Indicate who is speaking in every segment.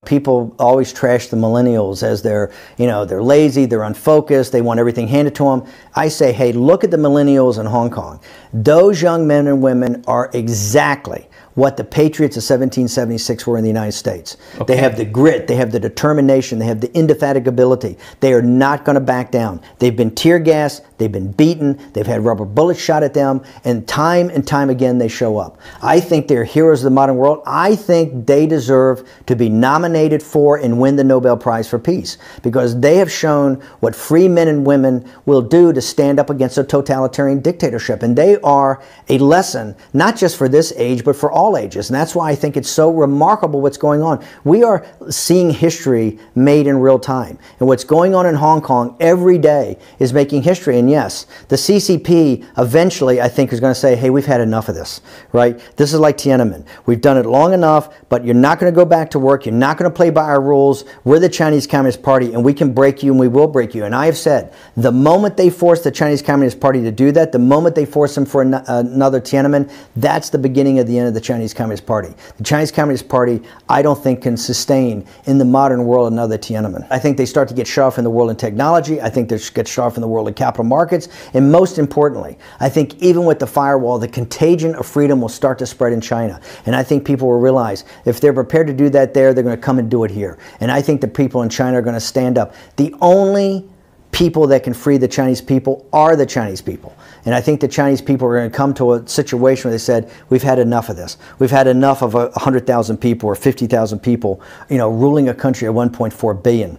Speaker 1: People always trash the millennials as they're lazy, they're unfocused, they want everything handed to them. I say, hey, look at the millennials in Hong Kong. Those young men and women are exactly what the patriots of 1776 were in the United States. Okay. They have the grit, they have the determination, they have the indefatigability. They are not going to back down. They've been tear gassed, they've been beaten, they've had rubber bullets shot at them, and time again they show up. I think they're heroes of the modern world. I think they deserve to be nominated for and win the Nobel Prize for Peace, because they have shown what free men and women will do to stand up against a totalitarian dictatorship. And they are a lesson, not just for this age, but for all ages. And that's why I think it's so remarkable what's going on. We are seeing history made in real time. And what's going on in Hong Kong every day is making history. And yes, the CCP eventually, I think, is going to say, hey, we've had enough of this, right? This is like Tiananmen. We've done it long enough, but you're not going to go back to work. You're not going to play by our rules. We're the Chinese Communist Party, and we can break you, and we will break you. And I have said, the moment they force the Chinese Communist Party to do that, the moment they force them for another Tiananmen, that's the beginning of the end of the Chinese Communist Party. The Chinese Communist Party, I don't think, can sustain in the modern world another Tiananmen. I think they start to get shut off in the world in technology. I think they get shut off in the world of capital markets. And most importantly, I think even with the firewall, the contagion of freedom will start to spread in China. And I think people will realize if they're prepared to do that there, they're going to come and do it here. And I think the people in China are going to stand up. The only people that can free the Chinese people are the Chinese people. And I think the Chinese people are going to come to a situation where they said, we've had enough of this. We've had enough of 100,000 people or 50,000 people, ruling a country of 1.4 billion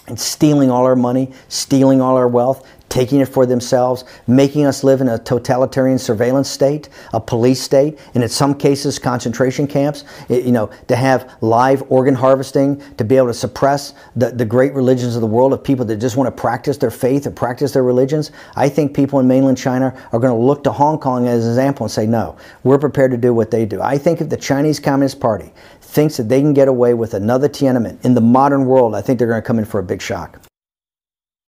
Speaker 1: and stealing all our money, stealing all our wealth, taking it for themselves, making us live in a totalitarian surveillance state, a police state, and in some cases concentration camps, to have live organ harvesting, to be able to suppress the great religions of the world of people that just want to practice their faith or practice their religions. I think people in mainland China are going to look to Hong Kong as an example and say, no, we're prepared to do what they do. I think if the Chinese Communist Party thinks that they can get away with another Tiananmen in the modern world, I think they're going to come in for a big shock.